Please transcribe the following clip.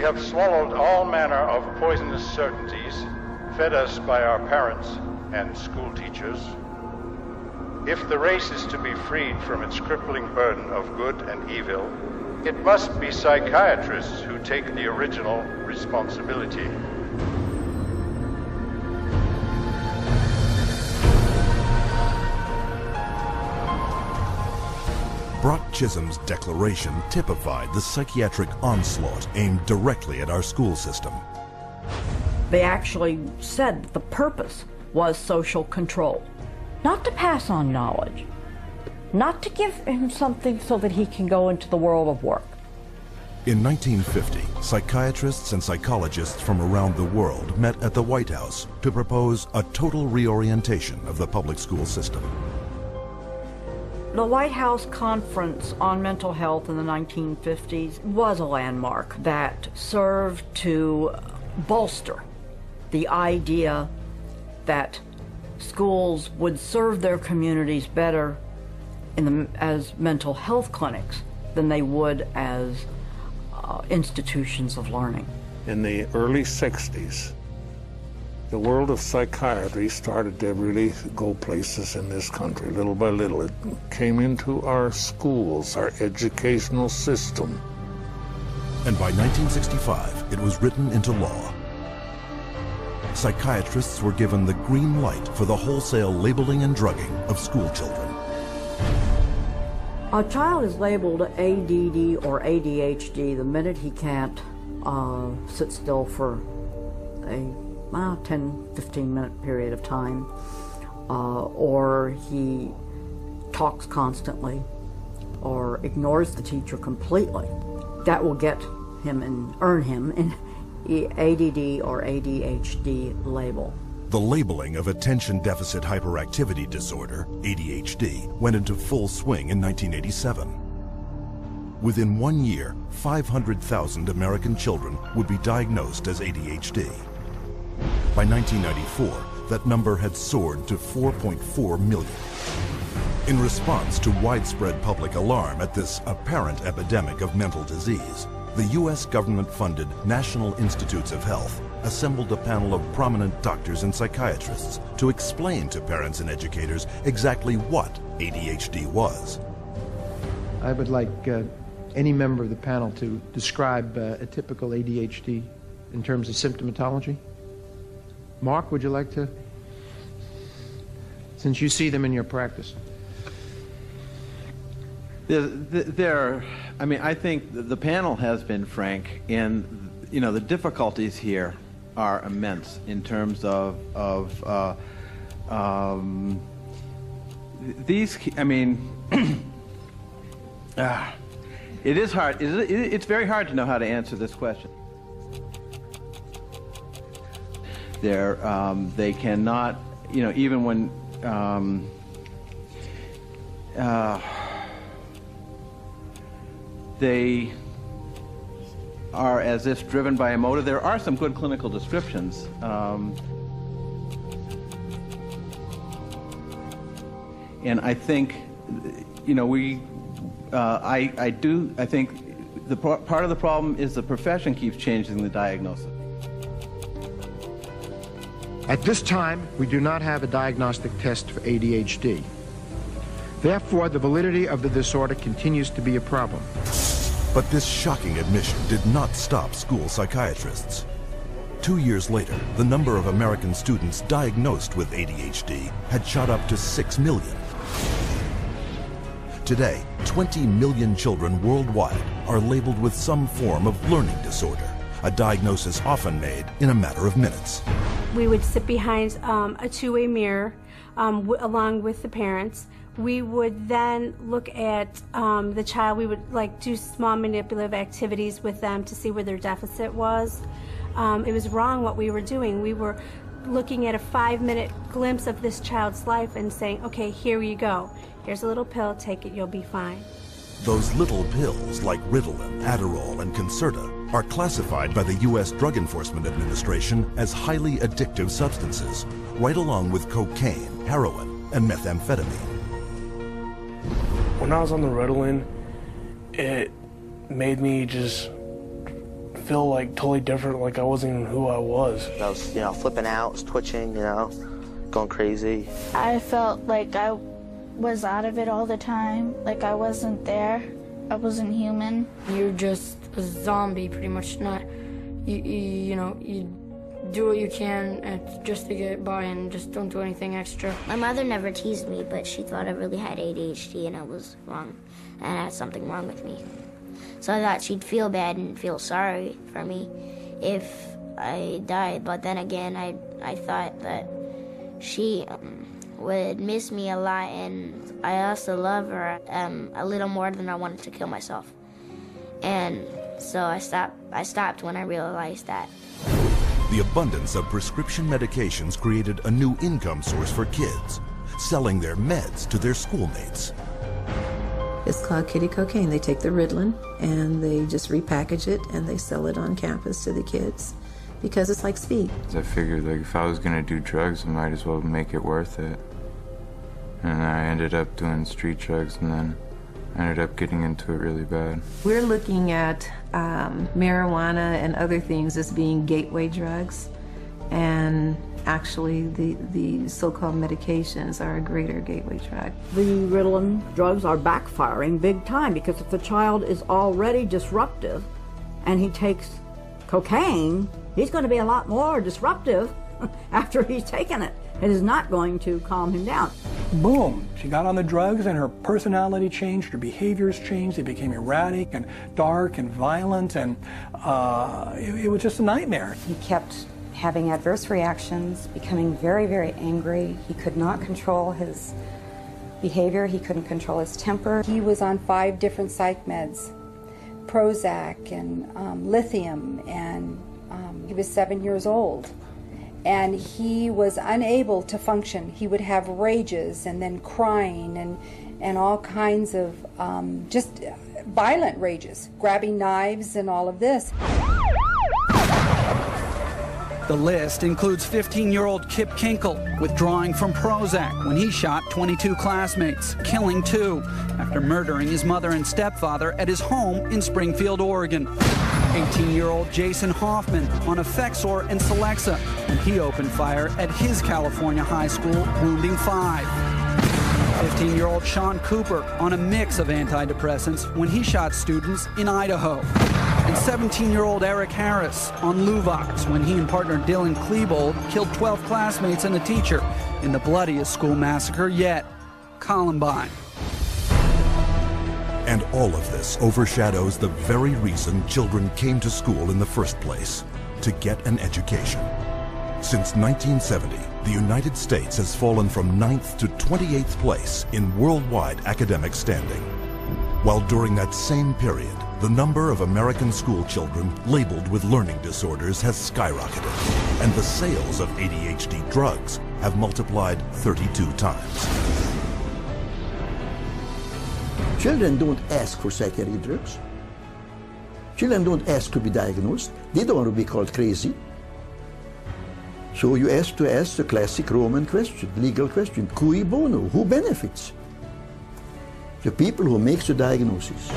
have swallowed all manner of poisonous certainties, fed us by our parents and school teachers. If the race is to be freed from its crippling burden of good and evil, it must be psychiatrists who take the original responsibility. Brock Chisholm's declaration typified the psychiatric onslaught aimed directly at our school system. They actually said the purpose was social control, not to pass on knowledge, not to give him something so that he can go into the world of work. In 1950, psychiatrists and psychologists from around the world met at the White House to propose a total reorientation of the public school system. The White House Conference on Mental Health in the 1950s was a landmark that served to bolster the idea that schools would serve their communities better as mental health clinics than they would as institutions of learning. In the early 60s, the world of psychiatry started to really go places in this country. Little by little, it came into our schools, our educational system. And by 1965, it was written into law. Psychiatrists were given the green light for the wholesale labeling and drugging of school children. A child is labeled ADD or ADHD the minute he can't sit still for a 10-15 minute period of time, or he talks constantly or ignores the teacher completely. That will get him and earn him an ADD or ADHD label. The labeling of attention deficit hyperactivity disorder, ADHD, went into full swing in 1987. Within 1 year, 500,000 American children would be diagnosed as ADHD. By 1994, that number had soared to 4.4 million. In response to widespread public alarm at this apparent epidemic of mental disease, the U.S. government-funded National Institutes of Health assembled a panel of prominent doctors and psychiatrists to explain to parents and educators exactly what ADHD was. I would like any member of the panel to describe a typical ADHD in terms of symptomatology. Mark, would you like to? Since you see them in your practice. I think the panel has been frank, and the difficulties here are immense in terms of these. It is hard. It's very hard to know how to answer this question. They cannot, even when they are as if driven by a motive. There are some good clinical descriptions. And I think, I think the part of the problem is the profession keeps changing the diagnosis. At this time, we do not have a diagnostic test for ADHD. Therefore, the validity of the disorder continues to be a problem. But this shocking admission did not stop school psychiatrists. 2 years later, the number of American students diagnosed with ADHD had shot up to 6 million. Today, 20 million children worldwide are labeled with some form of learning disorder, a diagnosis often made in a matter of minutes. We would sit behind a two-way mirror along with the parents. We would then look at the child. We would do small manipulative activities with them to see where their deficit was. It was wrong what we were doing. We were looking at a 5-minute glimpse of this child's life and saying, okay, here you go. Here's a little pill, take it, you'll be fine. Those little pills like Ritalin, Adderall, and Concerta are classified by the U.S. Drug Enforcement Administration as highly addictive substances, right along with cocaine, heroin, and methamphetamine. When I was on the Ritalin, it made me just feel like totally different, like I wasn't even who I was. I was, flipping out, was twitching, going crazy. I felt like I was out of it all the time, like I wasn't there. I wasn't human. You're just a zombie, pretty much. You do what you can just to get by and just don't do anything extra. My mother never teased me, but she thought I really had ADHD and I was wrong, and I had something wrong with me. So I thought she'd feel bad and feel sorry for me if I died. But then again, I thought that she would miss me a lot, and I also love her a little more than I wanted to kill myself. And so I stopped when I realized that. The abundance of prescription medications created a new income source for kids, selling their meds to their schoolmates. It's called kitty cocaine. They take the Ritalin and they just repackage it and they sell it on campus to the kids because it's like speed. I figured if I was going to do drugs, I might as well make it worth it. And I ended up doing street drugs, and then I ended up getting into it really bad. We're looking at marijuana and other things as being gateway drugs, and actually the so-called medications are a greater gateway drug. The Ritalin drugs are backfiring big time because if the child is already disruptive and he takes cocaine, he's going to be a lot more disruptive after he's taken it. It is not going to calm him down. Boom, she got on the drugs and her personality changed, her behaviors changed, they became erratic and dark and violent, and it was just a nightmare. He kept having adverse reactions, becoming very, very angry. He could not control his behavior, he couldn't control his temper. He was on 5 different psych meds, Prozac and lithium, and he was 7 years old. And he was unable to function. He would have rages and then crying and all kinds of just violent rages, grabbing knives and all of this. The list includes 15-year-old Kip Kinkle withdrawing from Prozac when he shot 22 classmates, killing 2 after murdering his mother and stepfather at his home in Springfield, Oregon. 18-year-old Jason Hoffman on Effexor and Celexa when he opened fire at his California high school, wounding 5. 15-year-old Sean Cooper on a mix of antidepressants when he shot students in Idaho. And 17-year-old Eric Harris on Luvox when he and partner Dylan Klebold killed 12 classmates and a teacher in the bloodiest school massacre yet, Columbine. And all of this overshadows the very reason children came to school in the first place, to get an education. Since 1970, the United States has fallen from 9th to 28th place in worldwide academic standing. While during that same period, the number of American school children labeled with learning disorders has skyrocketed, and the sales of ADHD drugs have multiplied 32 times. Children don't ask for psychiatric drugs. Children don't ask to be diagnosed. They don't want to be called crazy. So you ask the classic Roman question, legal question, cui bono, who benefits? The people who make the diagnosis.